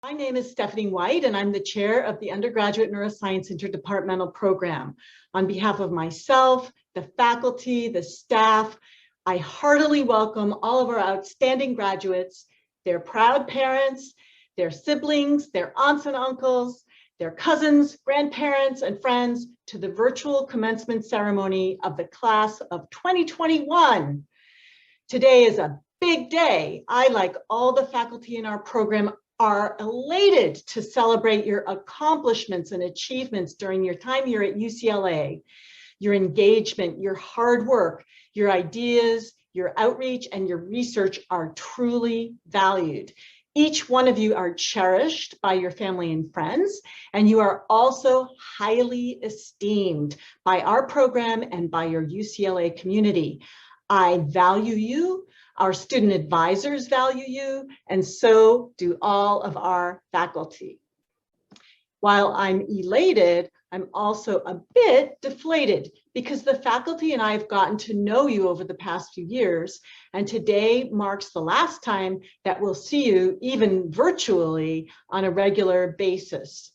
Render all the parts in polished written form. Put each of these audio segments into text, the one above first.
My name is Stephanie White, and I'm the chair of the Undergraduate Neuroscience Interdepartmental Program. On behalf of myself, the faculty, the staff, I heartily welcome all of our outstanding graduates, their proud parents, their siblings, their aunts and uncles, their cousins, grandparents, and friends to the virtual commencement ceremony of the class of 2021. Today is a big day. I, like all the faculty in our program, are elated to celebrate your accomplishments and achievements during your time here at UCLA. Your engagement, your hard work, your ideas, your outreach, and your research are truly valued. Each one of you are cherished by your family and friends, and you are also highly esteemed by our program and by your UCLA community. I value you. Our student advisors value you, and so do all of our faculty. While I'm elated, I'm also a bit deflated because the faculty and I have gotten to know you over the past few years, and today marks the last time that we'll see you, even virtually, on a regular basis.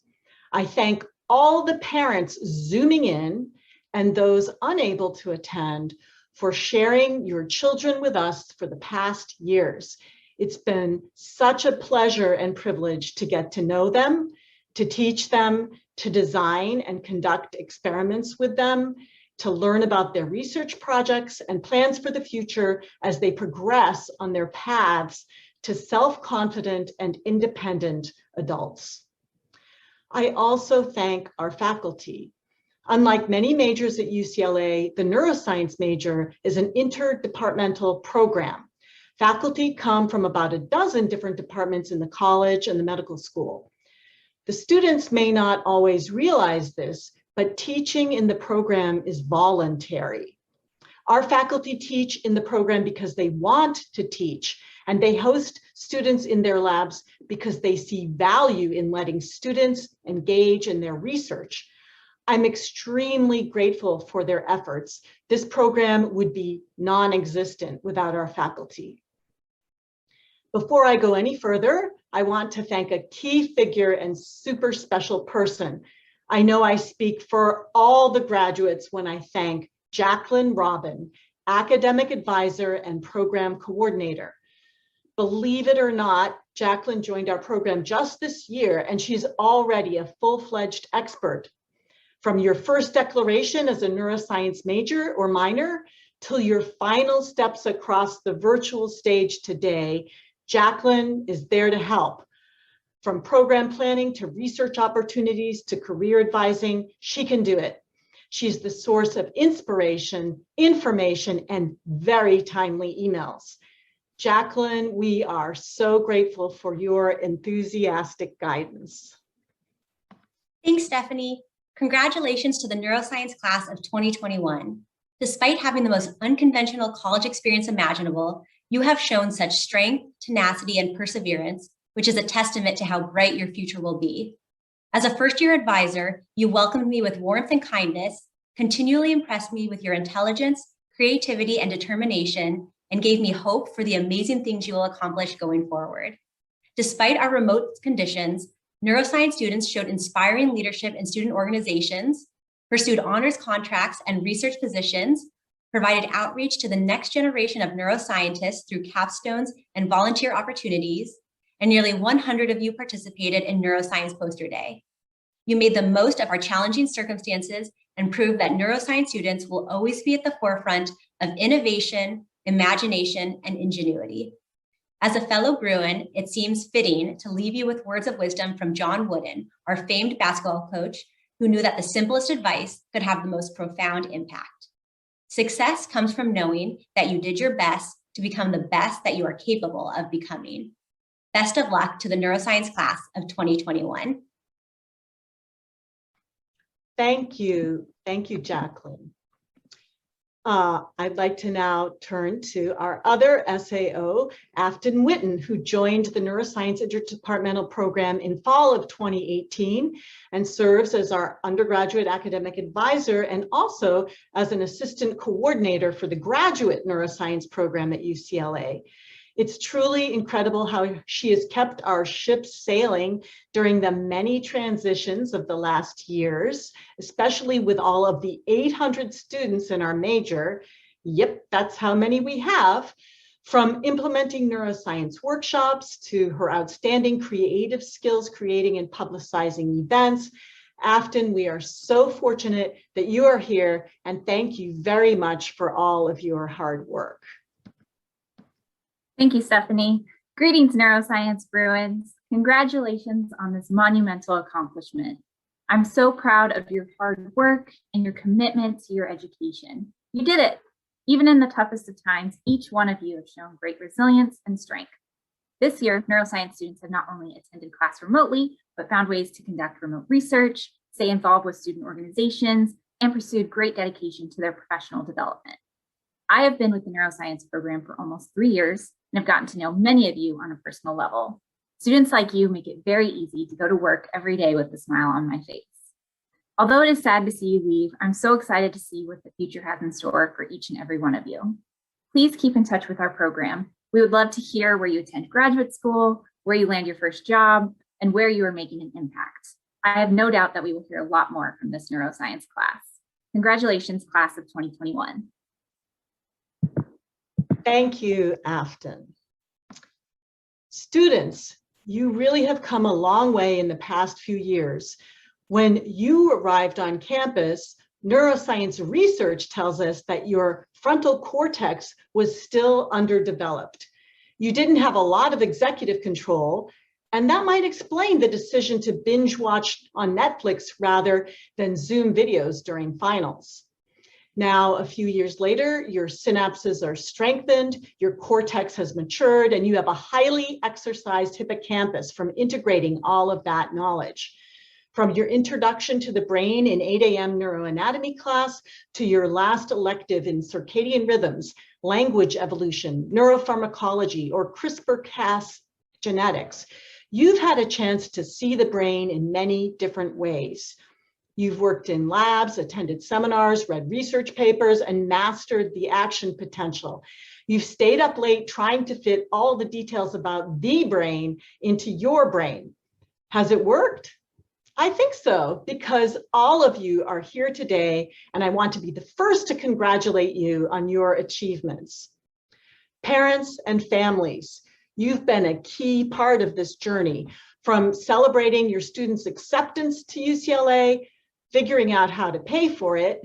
I thank all the parents Zooming in and those unable to attend for sharing your children with us for the past years. It's been such a pleasure and privilege to get to know them, to teach them, to design and conduct experiments with them, to learn about their research projects and plans for the future as they progress on their paths to self-confident and independent adults. I also thank our faculty. Unlike many majors at UCLA, the neuroscience major is an interdepartmental program. Faculty come from about a dozen different departments in the college and the medical school. The students may not always realize this, but teaching in the program is voluntary. Our faculty teach in the program because they want to teach, and they host students in their labs because they see value in letting students engage in their research. I'm extremely grateful for their efforts. This program would be non-existent without our faculty. Before I go any further, I want to thank a key figure and super special person. I know I speak for all the graduates when I thank Jacqueline Robin, academic advisor and program coordinator. Believe it or not, Jacqueline joined our program just this year, and she's already a full-fledged expert. From your first declaration as a neuroscience major or minor till your final steps across the virtual stage today, Jacqueline is there to help. From program planning to research opportunities to career advising, she can do it. She's the source of inspiration, information, and very timely emails. Jacqueline, we are so grateful for your enthusiastic guidance. Thanks, Stephanie. Congratulations to the neuroscience class of 2021. Despite having the most unconventional college experience imaginable, you have shown such strength, tenacity, and perseverance, which is a testament to how bright your future will be. As a first-year advisor, you welcomed me with warmth and kindness, continually impressed me with your intelligence, creativity, and determination, and gave me hope for the amazing things you will accomplish going forward. Despite our remote conditions, neuroscience students showed inspiring leadership in student organizations, pursued honors contracts and research positions, provided outreach to the next generation of neuroscientists through capstones and volunteer opportunities, and nearly 100 of you participated in Neuroscience Poster Day. You made the most of our challenging circumstances and proved that neuroscience students will always be at the forefront of innovation, imagination, and ingenuity. As a fellow Bruin, it seems fitting to leave you with words of wisdom from John Wooden, our famed basketball coach, who knew that the simplest advice could have the most profound impact. Success comes from knowing that you did your best to become the best that you are capable of becoming. Best of luck to the neuroscience class of 2021. Thank you, Jacqueline. I'd like to now turn to our other SAO, Afton Witten, who joined the Neuroscience Interdepartmental Program in fall of 2018 and serves as our undergraduate academic advisor and also as an assistant coordinator for the graduate neuroscience program at UCLA. It's truly incredible how she has kept our ship sailing during the many transitions of the last years, especially with all of the 800 students in our major. Yep, that's how many we have. From implementing neuroscience workshops to her outstanding creative skills creating and publicizing events. Afton, we are so fortunate that you are here, and thank you very much for all of your hard work. Thank you, Stephanie. Greetings, neuroscience Bruins. Congratulations on this monumental accomplishment. I'm so proud of your hard work and your commitment to your education. You did it. Even in the toughest of times, each one of you have shown great resilience and strength. This year, neuroscience students have not only attended class remotely, but found ways to conduct remote research, stay involved with student organizations, and pursued great dedication to their professional development. I have been with the neuroscience program for almost 3 years and have gotten to know many of you on a personal level. Students like you make it very easy to go to work every day with a smile on my face. Although it is sad to see you leave, I'm so excited to see what the future has in store for each and every one of you. Please keep in touch with our program. We would love to hear where you attend graduate school, where you land your first job, and where you are making an impact. I have no doubt that we will hear a lot more from this neuroscience class. Congratulations, class of 2021. Thank you, Afton. Students, you really have come a long way in the past few years. When you arrived on campus, neuroscience research tells us that your frontal cortex was still underdeveloped. You didn't have a lot of executive control, and that might explain the decision to binge watch on Netflix rather than Zoom videos during finals. Now, a few years later, your synapses are strengthened, your cortex has matured, and you have a highly exercised hippocampus from integrating all of that knowledge. From your introduction to the brain in 8 a.m. neuroanatomy class to your last elective in circadian rhythms, language evolution, neuropharmacology, or CRISPR-Cas genetics, you've had a chance to see the brain in many different ways. You've worked in labs, attended seminars, read research papers, and mastered the action potential. You've stayed up late trying to fit all the details about the brain into your brain. Has it worked? I think so, because all of you are here today, and I want to be the first to congratulate you on your achievements. Parents and families, you've been a key part of this journey, from celebrating your students' acceptance to UCLA, figuring out how to pay for it,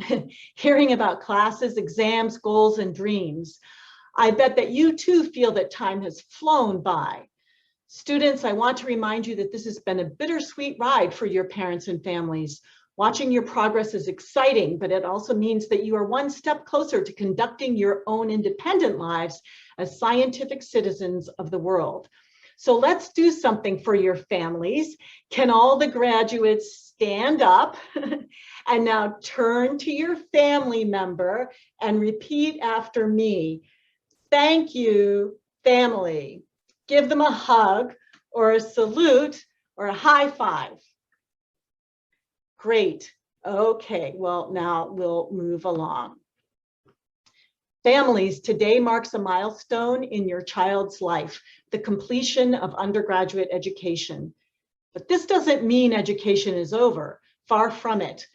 hearing about classes, exams, goals, and dreams. I bet that you too feel that time has flown by. Students, I want to remind you that this has been a bittersweet ride for your parents and families. Watching your progress is exciting, but it also means that you are one step closer to conducting your own independent lives as scientific citizens of the world. So let's do something for your families. Can all the graduates stand up and now turn to your family member and repeat after me? Thank you, family. Give them a hug or a salute or a high five. Great. Okay, well, now we'll move along. Families, today marks a milestone in your child's life, the completion of undergraduate education. But this doesn't mean education is over, far from it.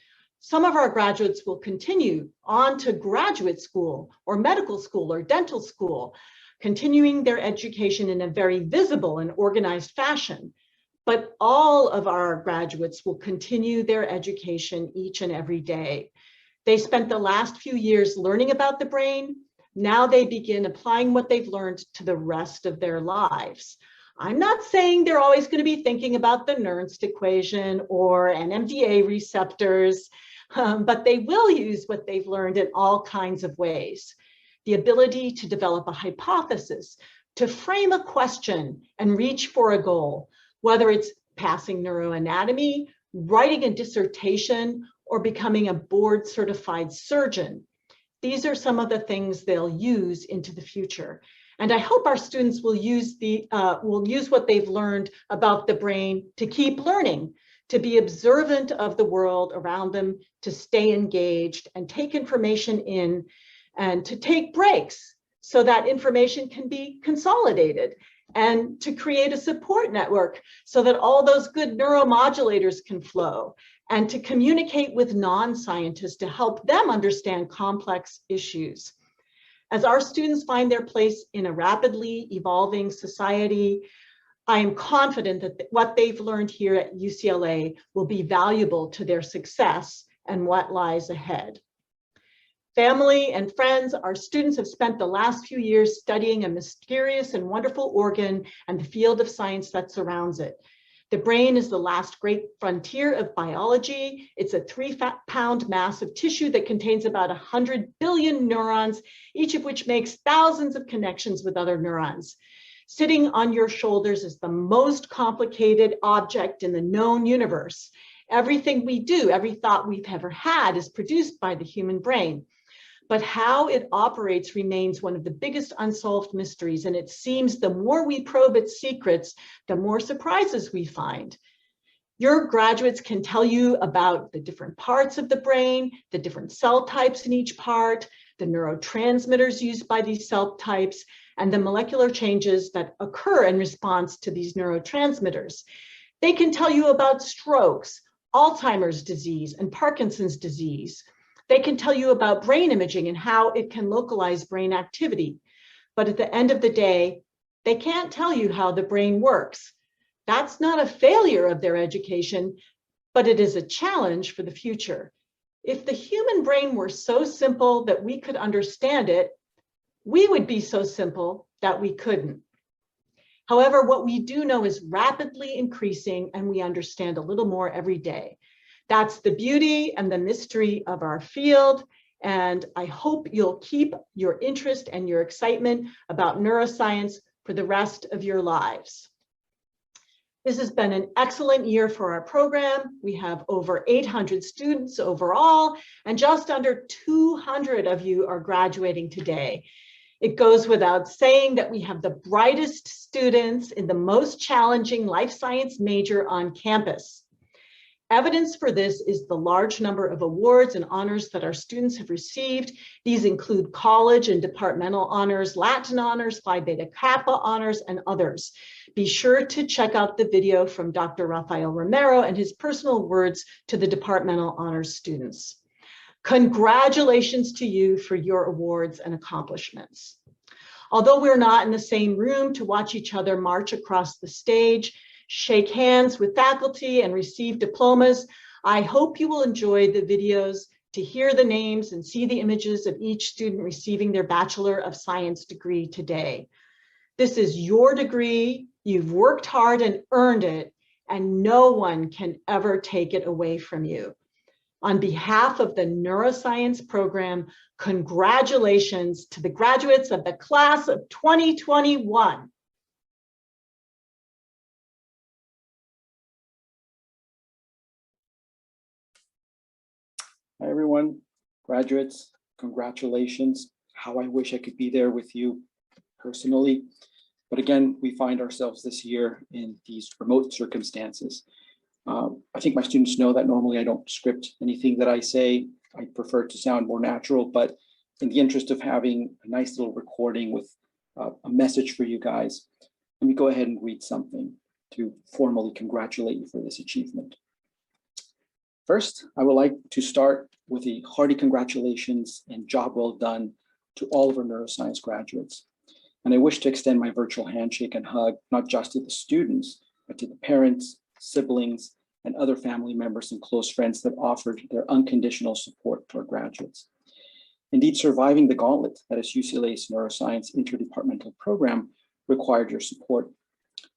Some of our graduates will continue on to graduate school or medical school or dental school, continuing their education in a very visible and organized fashion. But all of our graduates will continue their education each and every day. They spent the last few years learning about the brain. Now they begin applying what they've learned to the rest of their lives. I'm not saying they're always going to be thinking about the Nernst equation or NMDA receptors, but they will use what they've learned in all kinds of ways. The ability to develop a hypothesis, to frame a question and reach for a goal, whether it's passing neuroanatomy, writing a dissertation, or becoming a board certified surgeon. These are some of the things they'll use into the future. And I hope our students will use what they've learned about the brain to keep learning, to be observant of the world around them, to stay engaged and take information in, and to take breaks so that information can be consolidated, and to create a support network so that all those good neuromodulators can flow, and to communicate with non-scientists to help them understand complex issues. As our students find their place in a rapidly evolving society, I am confident that what they've learned here at UCLA will be valuable to their success and what lies ahead. Family and friends, our students have spent the last few years studying a mysterious and wonderful organ and the field of science that surrounds it. The brain is the last great frontier of biology. It's a 3-pound mass of tissue that contains about 100 billion neurons, each of which makes thousands of connections with other neurons. Sitting on your shoulders is the most complicated object in the known universe. Everything we do, every thought we've ever had is produced by the human brain. But how it operates remains one of the biggest unsolved mysteries, and it seems the more we probe its secrets, the more surprises we find. Your graduates can tell you about the different parts of the brain, the different cell types in each part, the neurotransmitters used by these cell types, and the molecular changes that occur in response to these neurotransmitters. They can tell you about strokes, Alzheimer's disease, and Parkinson's disease. They can tell you about brain imaging and how it can localize brain activity. But at the end of the day, they can't tell you how the brain works. That's not a failure of their education, but it is a challenge for the future. If the human brain were so simple that we could understand it, we would be so simple that we couldn't. However, what we do know is rapidly increasing, and we understand a little more every day. That's the beauty and the mystery of our field, and I hope you'll keep your interest and your excitement about neuroscience for the rest of your lives. This has been an excellent year for our program. We have over 800 students overall, and just under 200 of you are graduating today. It goes without saying that we have the brightest students in the most challenging life science major on campus. Evidence for this is the large number of awards and honors that our students have received. These include college and departmental honors, Latin honors, Phi Beta Kappa honors, and others. Be sure to check out the video from Dr. Rafael Romero and his personal words to the departmental honors students. Congratulations to you for your awards and accomplishments. Although we're not in the same room to watch each other march across the stage, shake hands with faculty, and receive diplomas, I hope you will enjoy the videos to hear the names and see the images of each student receiving their Bachelor of Science degree today. This is your degree, you've worked hard and earned it, and no one can ever take it away from you. On behalf of the neuroscience program, congratulations to the graduates of the class of 2021. Hi, everyone. Graduates, congratulations. How I wish I could be there with you personally. But again, we find ourselves this year in these remote circumstances. I think my students know that normally I don't script anything that I say. I prefer to sound more natural, but in the interest of having a nice little recording with a message for you guys, let me go ahead and read something to formally congratulate you for this achievement. First, I would like to start with a hearty congratulations and job well done to all of our neuroscience graduates. And I wish to extend my virtual handshake and hug, not just to the students, but to the parents, siblings, and other family members and close friends that offered their unconditional support to our graduates. Indeed, surviving the gauntlet that is UCLA's neuroscience interdepartmental program required your support.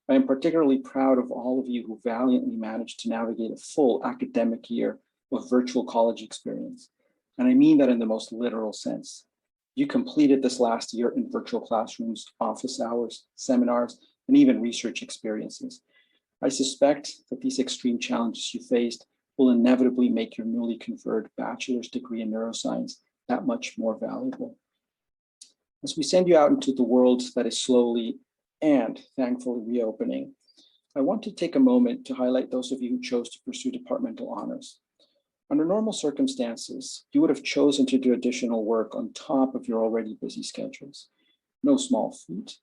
I am particularly proud of all of you who valiantly managed to navigate a full academic year of virtual college experience. And I mean that in the most literal sense. You completed this last year in virtual classrooms, office hours, seminars, and even research experiences. I suspect that these extreme challenges you faced will inevitably make your newly conferred bachelor's degree in neuroscience that much more valuable. As we send you out into the world that is slowly and thankfully reopening, I want to take a moment to highlight those of you who chose to pursue departmental honors. Under normal circumstances, you would have chosen to do additional work on top of your already busy schedules. no small feat.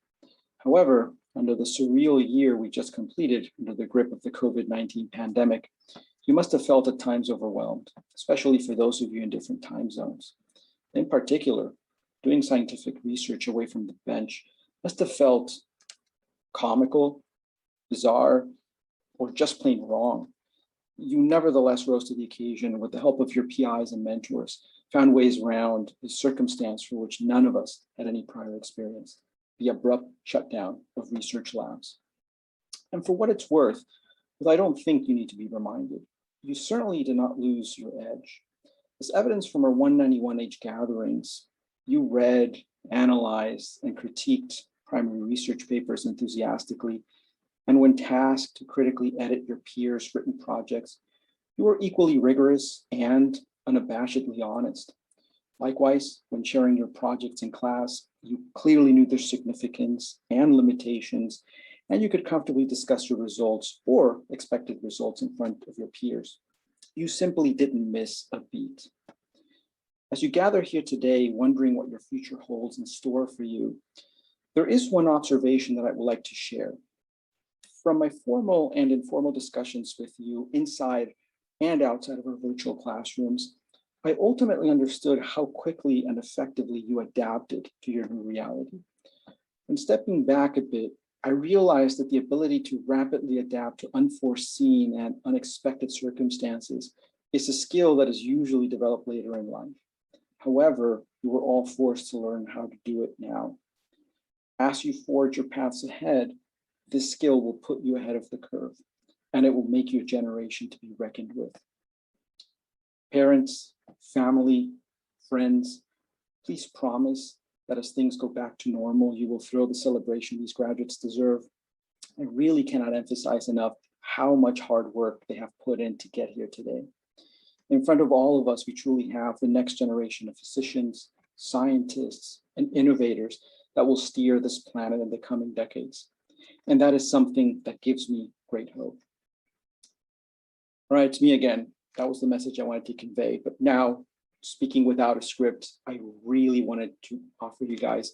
However, under the surreal year we just completed under the grip of the COVID-19 pandemic, you must have felt at times overwhelmed, especially for those of you in different time zones. In particular, doing scientific research away from the bench must have felt comical, bizarre, or just plain wrong. You nevertheless rose to the occasion with the help of your PIs and mentors, found ways around a circumstance for which none of us had any prior experience, the abrupt shutdown of research labs. And for what it's worth, because I don't think you need to be reminded, you certainly did not lose your edge. As evidence from our 191H gatherings, you read, analyzed, and critiqued primary research papers enthusiastically. And when tasked to critically edit your peers' written projects, you were equally rigorous and unabashedly honest. Likewise, when sharing your projects in class, you clearly knew their significance and limitations, and you could comfortably discuss your results or expected results in front of your peers. You simply didn't miss a beat. As you gather here today, wondering what your future holds in store for you, there is one observation that I would like to share. From my formal and informal discussions with you inside and outside of our virtual classrooms, I ultimately understood how quickly and effectively you adapted to your new reality. When stepping back a bit, I realized that the ability to rapidly adapt to unforeseen and unexpected circumstances is a skill that is usually developed later in life. However, you were all forced to learn how to do it now. As you forge your paths ahead, this skill will put you ahead of the curve, and it will make you a generation to be reckoned with. Parents, family, friends, please promise that as things go back to normal, you will throw the celebration these graduates deserve. I really cannot emphasize enough how much hard work they have put in to get here today. In front of all of us, we truly have the next generation of physicians, scientists, and innovators that will steer this planet in the coming decades. And that is something that gives me great hope. All right, it's me again. That was the message I wanted to convey. But now, speaking without a script, I really wanted to offer you guys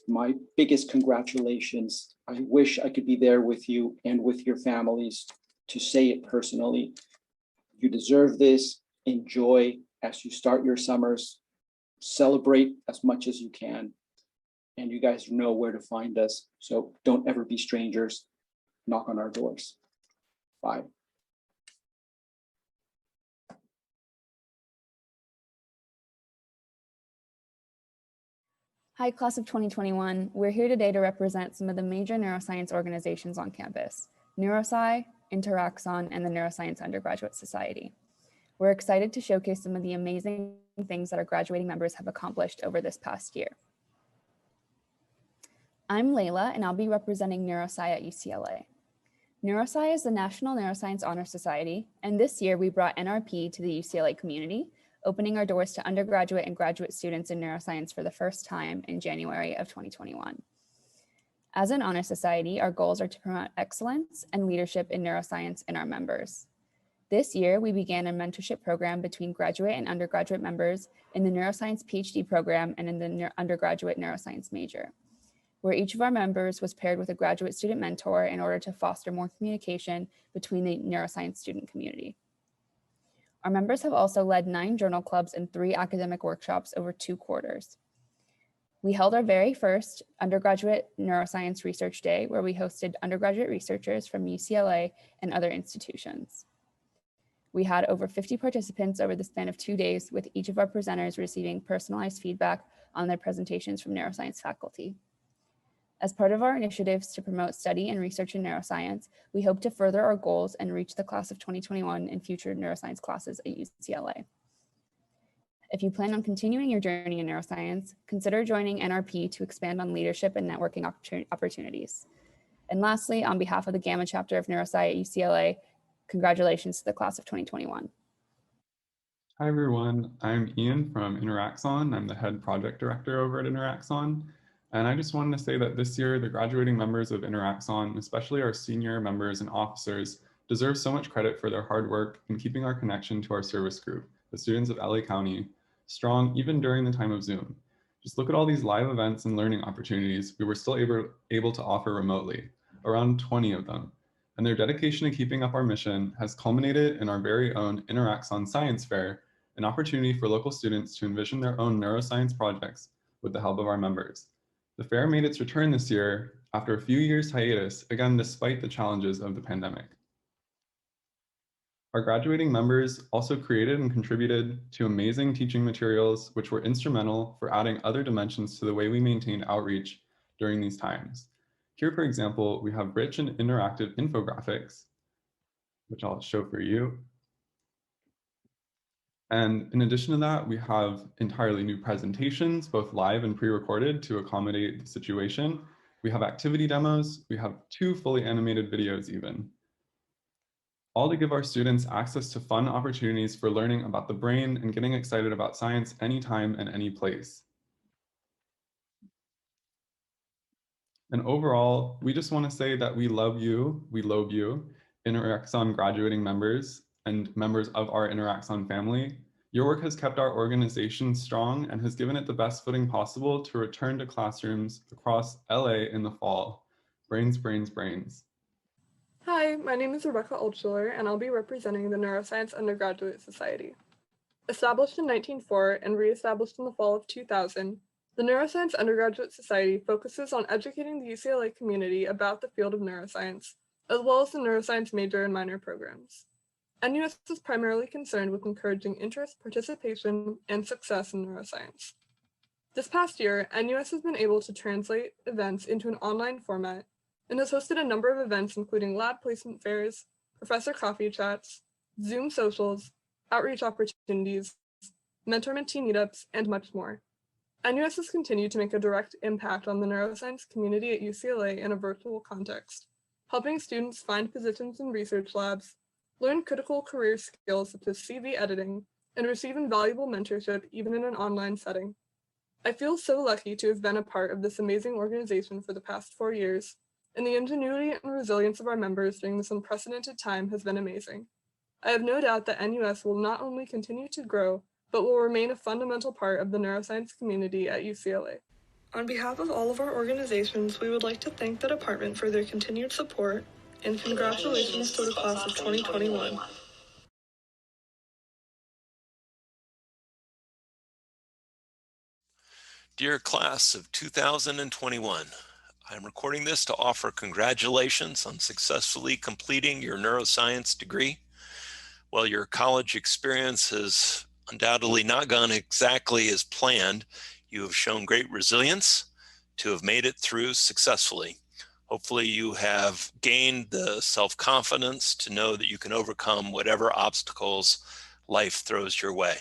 my biggest congratulations. I wish I could be there with you and with your families to say it personally. You deserve this. Enjoy as you start your summers. Celebrate as much as you can. And you guys know where to find us. So don't ever be strangers. Knock on our doors. Bye. Hi, class of 2021. We're here today to represent some of the major neuroscience organizations on campus: Neurosci, Interaxon, and the Neuroscience Undergraduate Society. We're excited to showcase some of the amazing things that our graduating members have accomplished over this past year. I'm Layla, and I'll be representing Neurosci at UCLA. Neurosci is the National Neuroscience Honor Society, and this year we brought NRP to the UCLA community, opening our doors to undergraduate and graduate students in neuroscience for the first time in January of 2021. As an honor society, our goals are to promote excellence and leadership in neuroscience in our members. This year, we began a mentorship program between graduate and undergraduate members in the neuroscience PhD program and in the undergraduate neuroscience major, where each of our members was paired with a graduate student mentor in order to foster more communication between the neuroscience student community. Our members have also led 9 journal clubs and 3 academic workshops over 2 quarters. We held our very first undergraduate neuroscience research day, where we hosted undergraduate researchers from UCLA and other institutions. We had over 50 participants over the span of 2 days, with each of our presenters receiving personalized feedback on their presentations from neuroscience faculty. As part of our initiatives to promote study and research in neuroscience, we hope to further our goals and reach the class of 2021 in future neuroscience classes at UCLA. If you plan on continuing your journey in neuroscience, consider joining NRP to expand on leadership and networking opportunities. And lastly, on behalf of the Gamma chapter of Neurosci at UCLA, congratulations to the class of 2021. Hi everyone, I'm Ian from Interaxon. I'm the head project director over at Interaxon. And I just wanted to say that this year, the graduating members of Interaxon, especially our senior members and officers, deserve so much credit for their hard work in keeping our connection to our service group, the students of LA County, strong even during the time of Zoom. Just look at all these live events and learning opportunities we were still able to offer remotely, around 20 of them. And their dedication to keeping up our mission has culminated in our very own Interaxon Science Fair, an opportunity for local students to envision their own neuroscience projects with the help of our members. The fair made its return this year after a few years hiatus, again, despite the challenges of the pandemic. Our graduating members also created and contributed to amazing teaching materials, which were instrumental for adding other dimensions to the way we maintained outreach during these times. Here, for example, we have rich and interactive infographics, which I'll show for you. And in addition to that, we have entirely new presentations, both live and pre-recorded to accommodate the situation. We have activity demos. We have 2 fully animated videos even. All to give our students access to fun opportunities for learning about the brain and getting excited about science anytime and any place. And overall, we just want to say that we love you, we lobe you, Interaxon graduating members and members of our Interaxon family. Your work has kept our organization strong and has given it the best footing possible to return to classrooms across LA in the fall. Brains, brains, brains. Hi, my name is Rebecca Altschiller, and I'll be representing the Neuroscience Undergraduate Society. Established in 1904 and reestablished in the fall of 2000, the Neuroscience Undergraduate Society focuses on educating the UCLA community about the field of neuroscience, as well as the neuroscience major and minor programs. NUS is primarily concerned with encouraging interest, participation, and success in neuroscience. This past year, NUS has been able to translate events into an online format and has hosted a number of events including lab placement fairs, professor coffee chats, Zoom socials, outreach opportunities, mentor-mentee meetups, and much more. NUS has continued to make a direct impact on the neuroscience community at UCLA in a virtual context, helping students find positions in research labs, learn critical career skills such as CV editing, and receive invaluable mentorship even in an online setting. I feel so lucky to have been a part of this amazing organization for the past 4 years, and the ingenuity and resilience of our members during this unprecedented time has been amazing. I have no doubt that NUS will not only continue to grow, but will remain a fundamental part of the neuroscience community at UCLA. On behalf of all of our organizations, we would like to thank the department for their continued support, and congratulations to the class of 2021. Dear class of 2021, I'm recording this to offer congratulations on successfully completing your neuroscience degree. While your college experience has undoubtedly not gone exactly as planned, you have shown great resilience to have made it through successfully. Hopefully you have gained the self-confidence to know that you can overcome whatever obstacles life throws your way.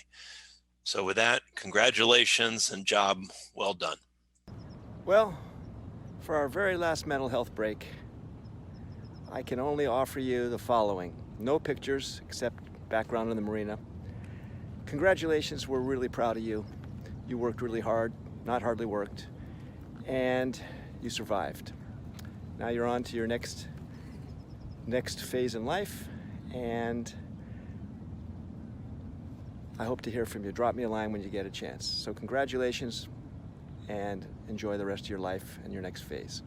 So with that, congratulations and job well done. Well, for our very last mental health break, I can only offer you the following. No pictures except background in the marina. Congratulations, we're really proud of you. You worked really hard, not hardly worked, and you survived. Now you're on to your next phase in life, and I hope to hear from you. Drop me a line when you get a chance. So congratulations, and enjoy the rest of your life and your next phase.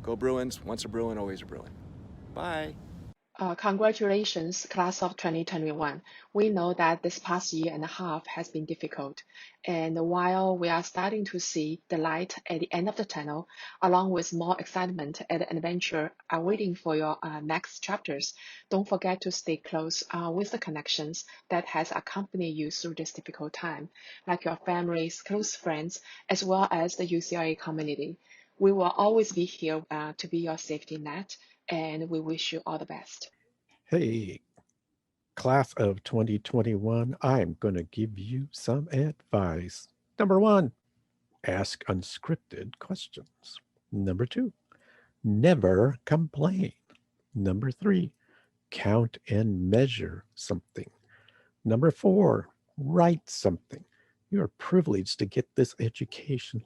Go Bruins, once a Bruin, always a Bruin. Bye. Congratulations, class of 2021. We know that this past year and a half has been difficult. And while we are starting to see the light at the end of the tunnel, along with more excitement and adventure are waiting for your next chapters, don't forget to stay close with the connections that has accompanied you through this difficult time, like your families, close friends, as well as the UCLA community. We will always be here to be your safety net, and we wish you all the best. Hey, class of 2021, I'm going to give you some advice. Number 1, ask unscripted questions. Number 2, never complain. Number 3, count and measure something. Number 4, write something. You're privileged to get this education.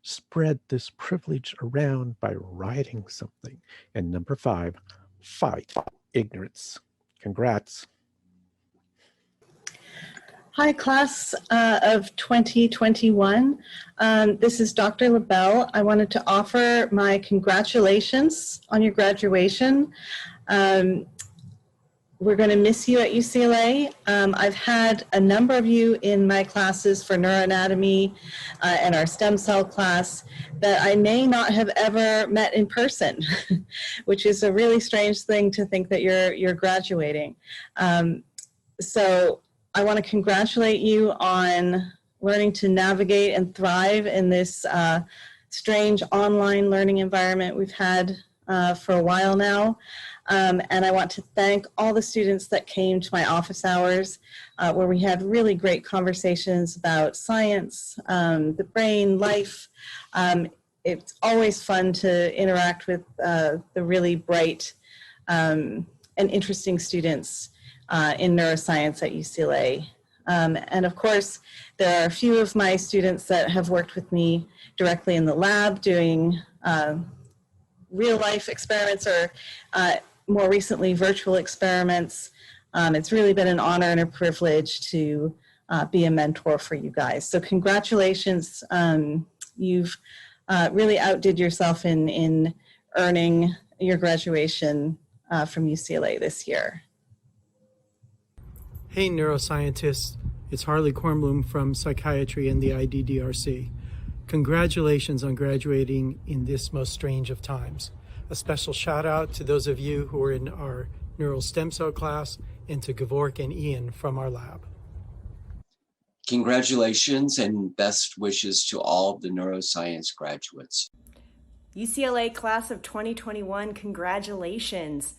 Spread this privilege around by writing something. And number 5, fight ignorance. Congrats. Hi, class of 2021. This is Dr. LaBelle. I wanted to offer my congratulations on your graduation. We're going to miss you at UCLA. I've had a number of you in my classes for neuroanatomy and our stem cell class that I may not have ever met in person, which is a really strange thing to think that you're graduating. So I want to congratulate you on learning to navigate and thrive in this strange online learning environment we've had for a while now. And I want to thank all the students that came to my office hours where we had really great conversations about science, the brain, life. It's always fun to interact with the really bright and interesting students in neuroscience at UCLA. And of course, there are a few of my students that have worked with me directly in the lab doing real life experiments or more recently virtual experiments. It's really been an honor and a privilege to be a mentor for you guys. So congratulations. You've really outdid yourself in earning your graduation from UCLA this year. Hey neuroscientists, it's Harley Kornblum from Psychiatry and the IDDRC. Congratulations on graduating in this most strange of times. A special shout out to those of you who are in our neural stem cell class and to Gevork and Ian from our lab. Congratulations and best wishes to all of the neuroscience graduates. UCLA class of 2021, congratulations.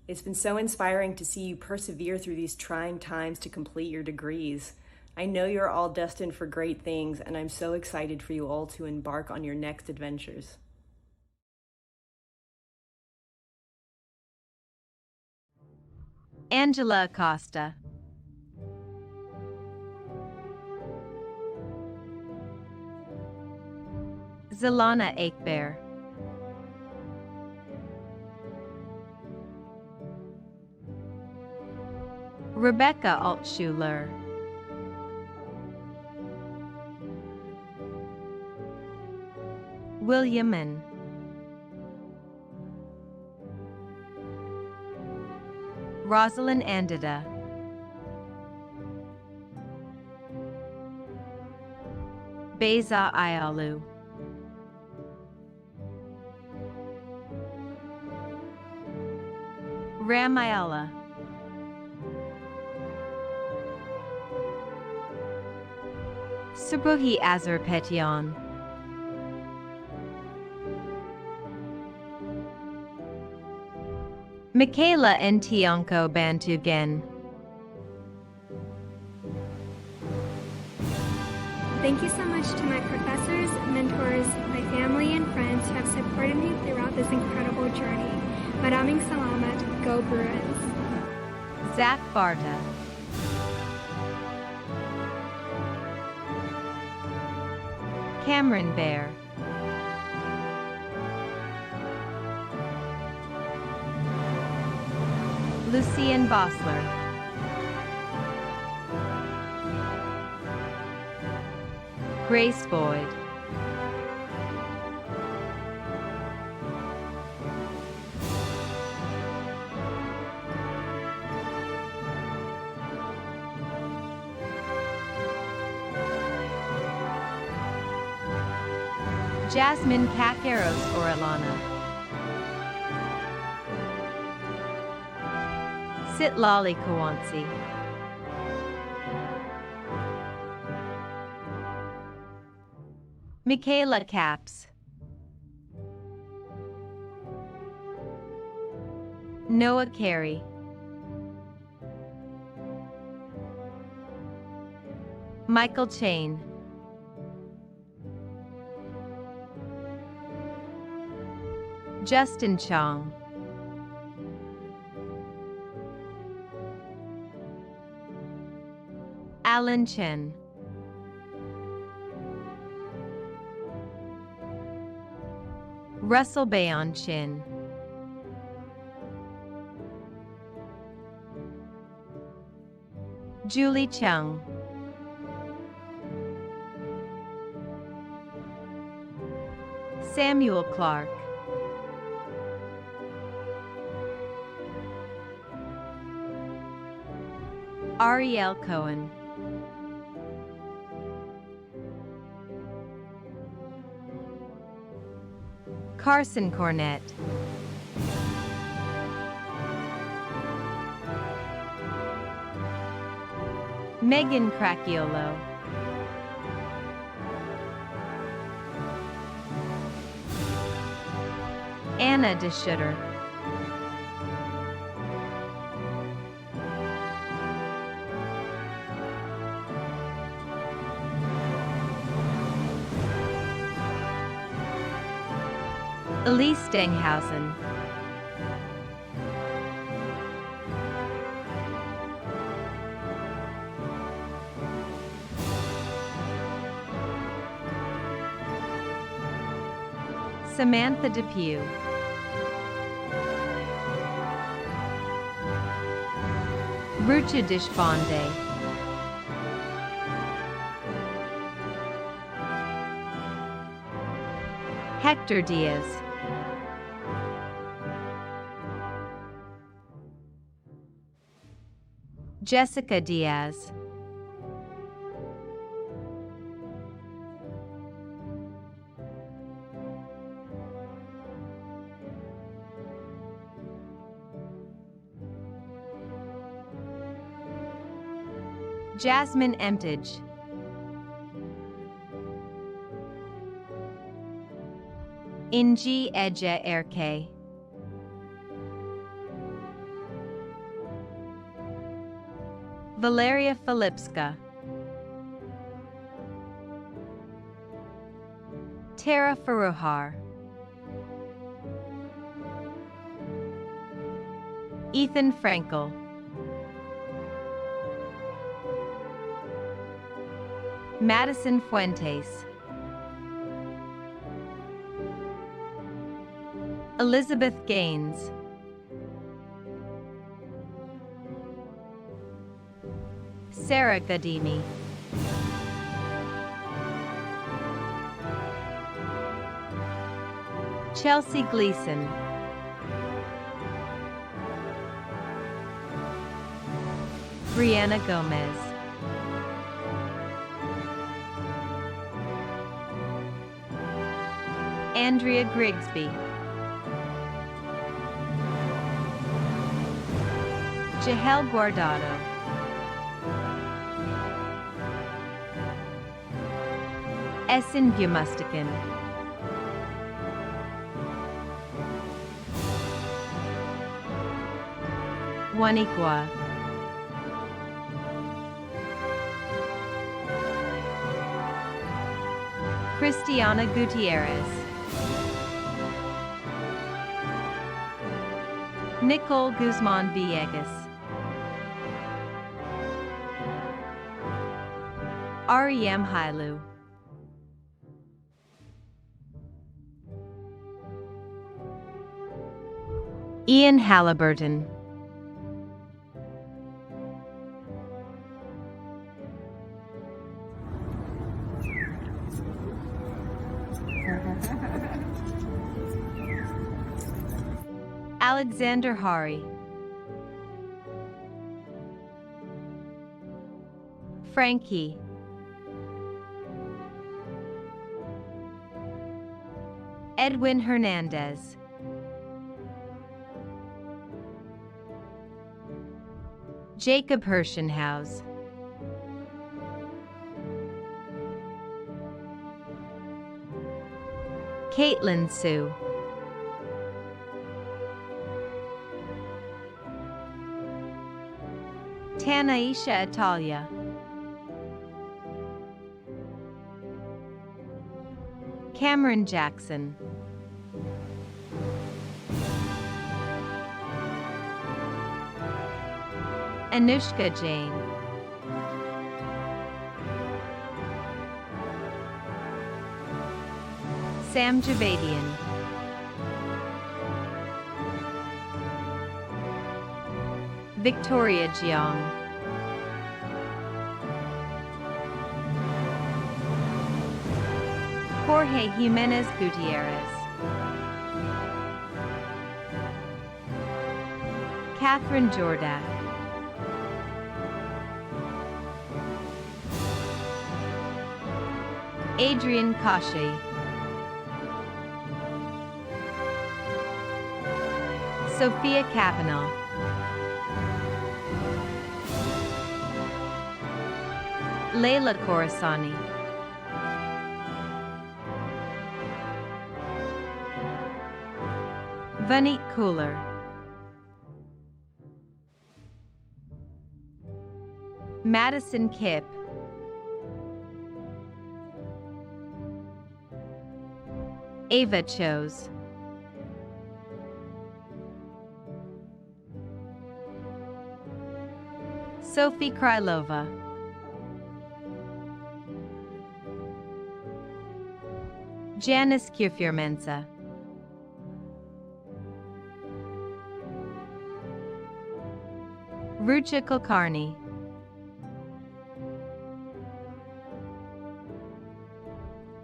It's been so inspiring to see you persevere through these trying times to complete your degrees. I know you're all destined for great things, and I'm so excited for you all to embark on your next adventures. Angela Acosta. Zalana Aikbear. Rebecca Altschuler. Williaman. Rosalind Andida. Beza Ayalu. Ramayala. Subuhi Azerpetion. Michaela Ntionko Bantugen. Thank you so much to my professors, mentors, my family, and friends who have supported me throughout this incredible journey. Maraming salamat, go Bruins. Zach Barta. Cameron Bear. Lucian Bossler. Grace Boyd. Jasmine Kakeros Orellana. Sitlali Kawansi. Michaela Caps. Noah Carey. Michael Chain. Justin Chong. Alan Chen. Russell Bayon Chin. Julie Chung. Samuel Clark, Ariel Cohen, Carson Cornett, Megan Cracchiolo, Anna DeSchutter, Elise Stenghausen, Samantha Depew, Rucha Deshpande, Hector Diaz, Jessica Diaz, Jasmine Emtage, Inji Eje Erke, Valeria Filipska, Tara Faruhar, Ethan Frankel, Madison Fuentes, Elizabeth Gaines, Sarah Gadimi, Chelsea Gleason, Brianna Gomez, Andrea Grigsby, Jahel Guardado, Essen Bumustikin, Juaniqua, Cristiana Gutierrez, Nicole Guzman Villegas, R.E.M. Hailu, Ian Halliburton, Alexander Hari, Frankie, Edwin Hernandez, Jacob Hirschenhaus, Caitlin Sue, Tanaisha Atalia, Cameron Jackson, Anushka Jain, Sam Javadian, Victoria Jiang, Jorge Jimenez Gutierrez. Catherine Jordak. Adrian Kashi. Sophia Kavanaugh. Layla Khorasani. Vaneet Cooler. Madison Kipp. Ava Chose. Sophie Krylova. Janice Kufirmensa. Rucha Kulkarni.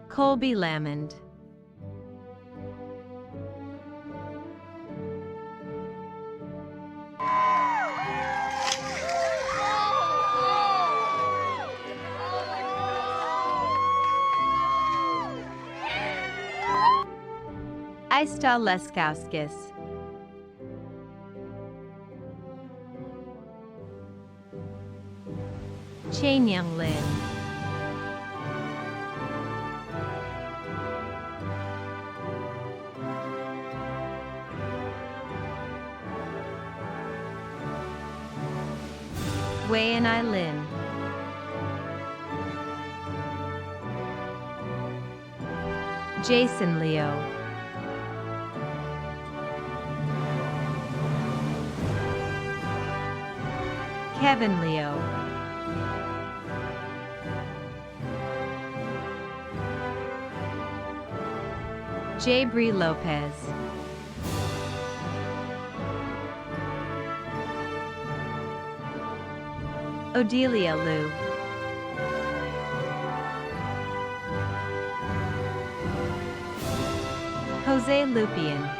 Colby Lamond. Aista Leskauskis. Chain Young Lin. Wei and I Lin. Jason Leo. Kevin Leo. J. Bree Lopez. Odelia Liu. Jose Lupian.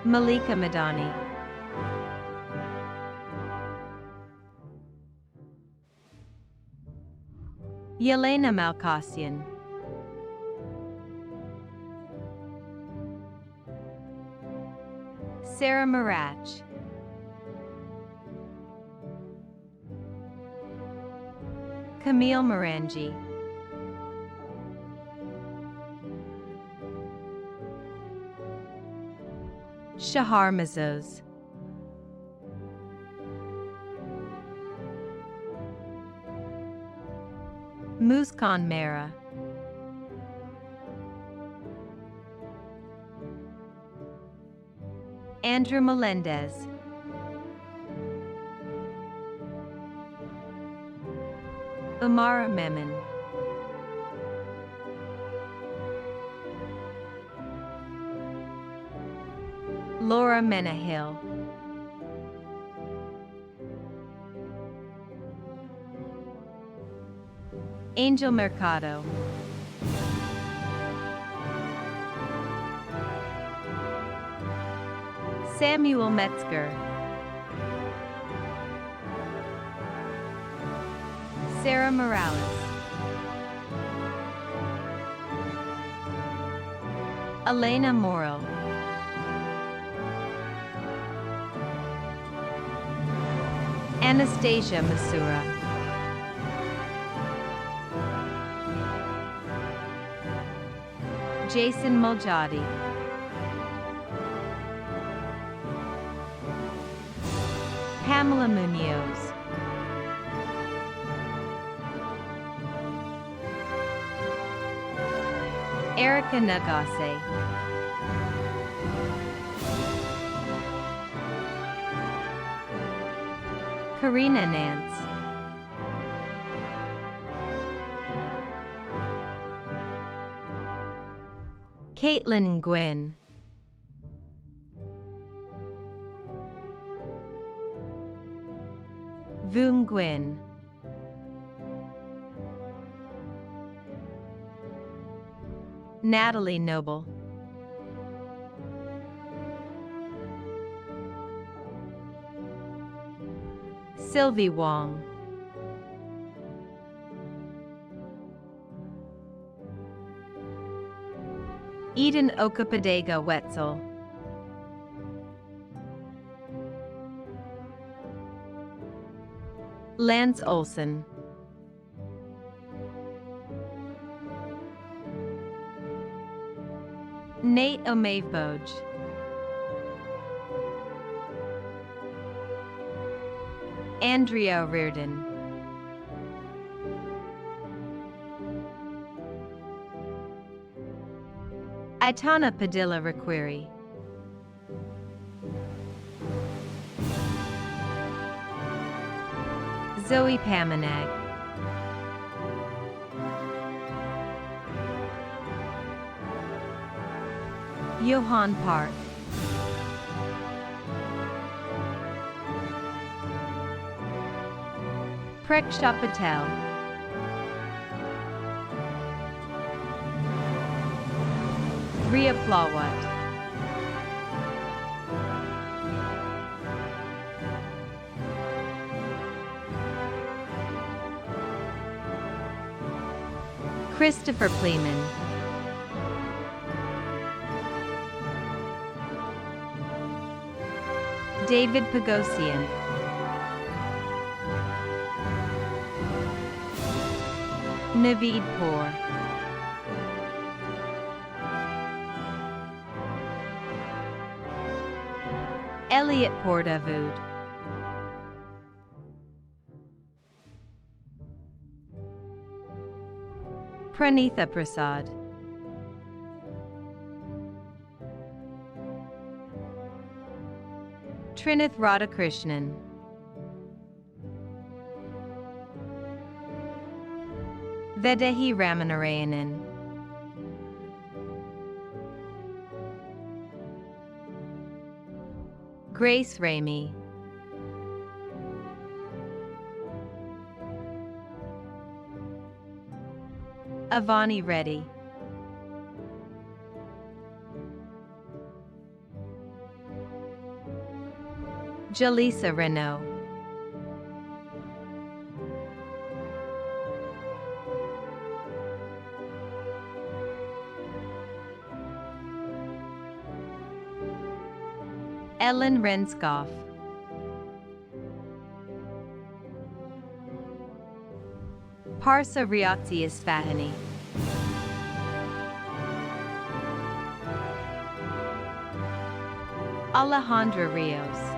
Malika Madani. Yelena Malkasian. Sarah Marach. Camille Morangi. Shahar Mazoz. Muskan Mera. Andrew Melendez. Umara Memon. Laura Menahill. Angel Mercado. Samuel Metzger. Sarah Morales. Elena Morrill. Anastasia Masura. Jason Muljadi. Pamela Munoz. Erica Nagase. Karina Nance. Caitlin Gwynn. Voon Gwyn. Natalie Noble. Sylvie Wong. Eden Okapadega Wetzel. Lance Olson. Nate O'Maveboj. Andrea Reardon. Aitana Padilla Requiri. Zoe Pamanag. Johan Park. Preksha Patel. Ria Plawat. Christopher Pleeman. David Pagosian. Naveed Poor. Elliot Pordavood. Pranitha Prasad. Trinith Radhakrishnan. Vedehi Ramanarayanan. Grace Ramey. Avani Reddy. Jalisa Renault. Ellen Renskoff. Parsa Riakti Isfahani. Alejandra Rios.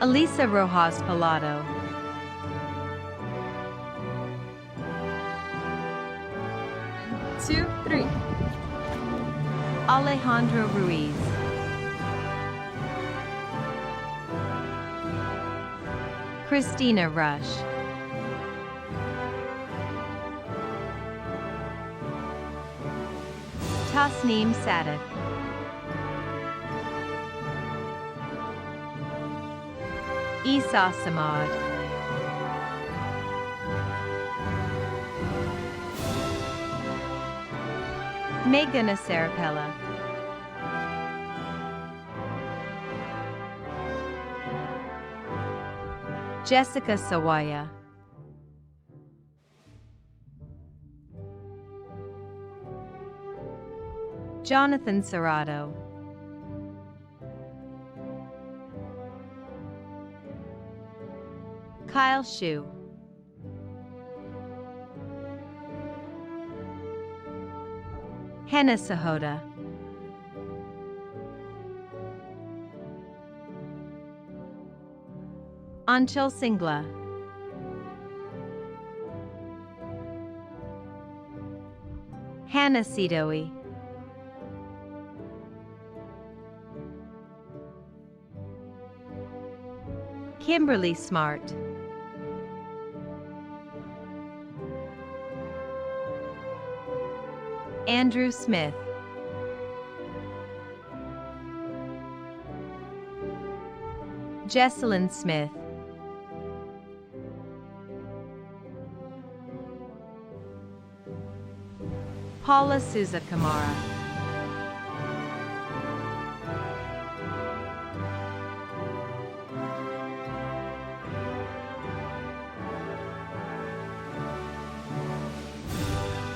Elisa Rojas Palado. Two, three. Alejandro Ruiz. Christina Rush. Tasneem Sadak. Isa Samad. Meghana Sarapella. Jessica Sawaya. Jonathan Serrato. Kyle Shu. Henna Sahota. Anchal Singla. Hannah Sidowi. Kimberly Smart. Andrew Smith. Jesselyn Smith. Paula Souza Camara.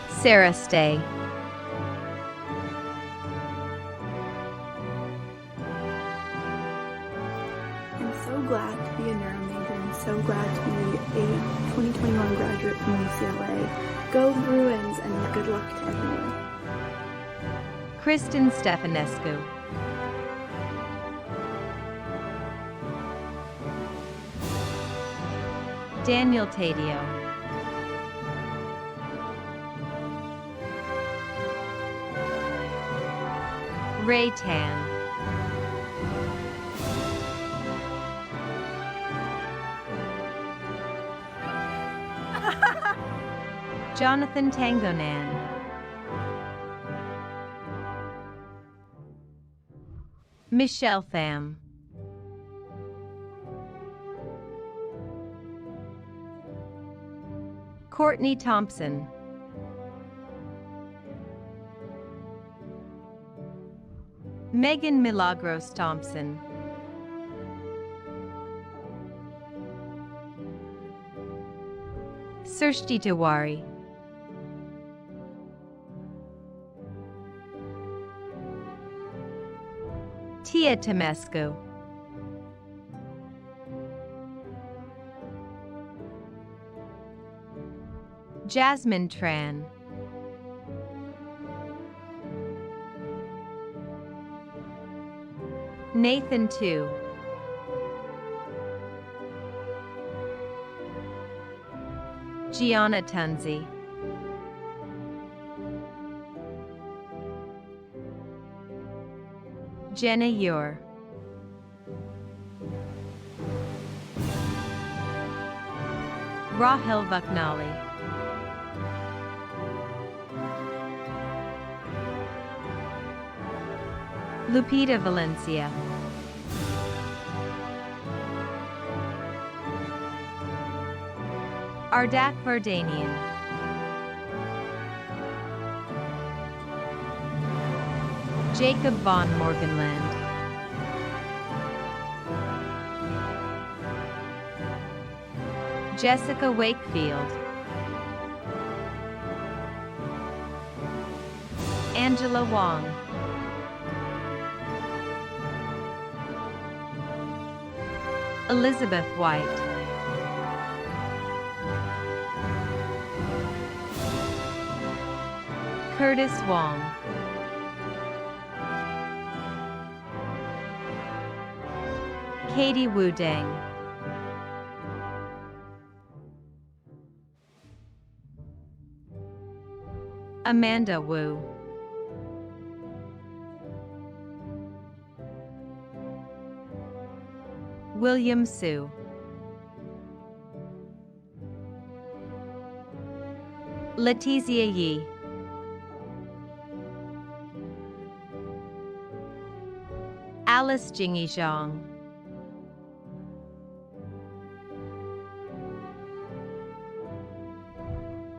Sarah Stay. I'm so glad to be a neuro major and so glad to be a 2021 graduate from UCLA. Go Bruins and good luck to everyone. Kristen Stefanescu. Daniel Tadio. Ray Tan. Jonathan Tangonan. Michelle Pham. Courtney Thompson. Megan Milagros Thompson. Srishti Tiwari. Tia Temescu. Jasmine Tran. Nathan Tu. Gianna Tunzi. Jenna Ure. Rahel Vaknali. Lupita Valencia. Ardak Vardanian. Jacob von Morganland. Jessica Wakefield. Angela Wong. Elizabeth White. Curtis Wong. Katie Wu Deng. Amanda Wu. William Su. Letizia Yi. Alice Jingyi Zhang.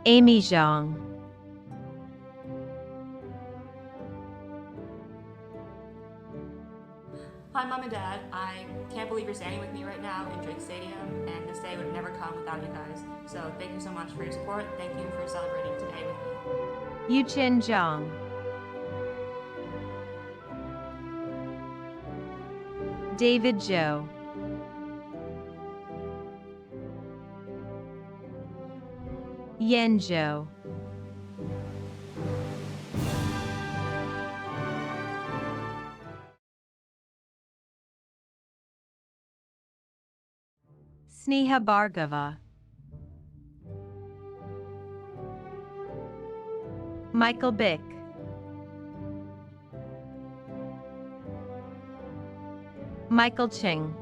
Amy Zhang. Hi, Mom and Dad. I can't believe you're standing with me right now in Drake Stadium, and this day would never come without you guys. So thank you so much for your support. Thank you for celebrating today with me. Yuchen Zhang. David Zhou. Yen Zhou. Sneha Bhargava. Michael Bick. Michael Ching.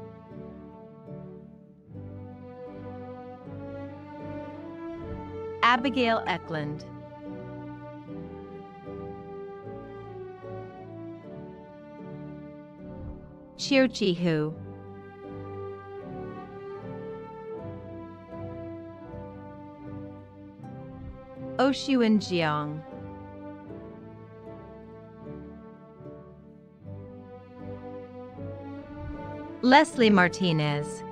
Abigail Eklund. Chiu-Chi Hu. Oxuan Jiang. Leslie Martinez.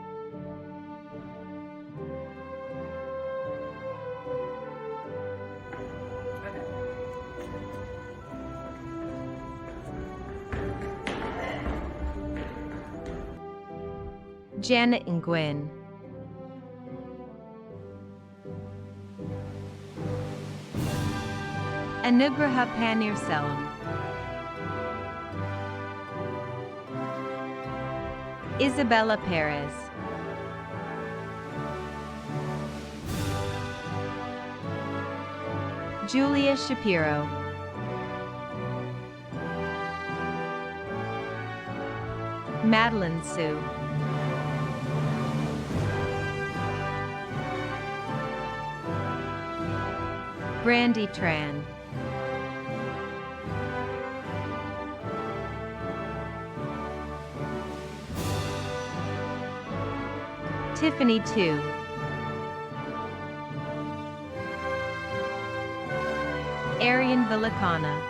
Janet Nguyen. Anugraha Panirselvam. Isabella Perez. Julia Shapiro. Madeline Sue. Brandy Tran. Tiffany Tu. Arian Villicana.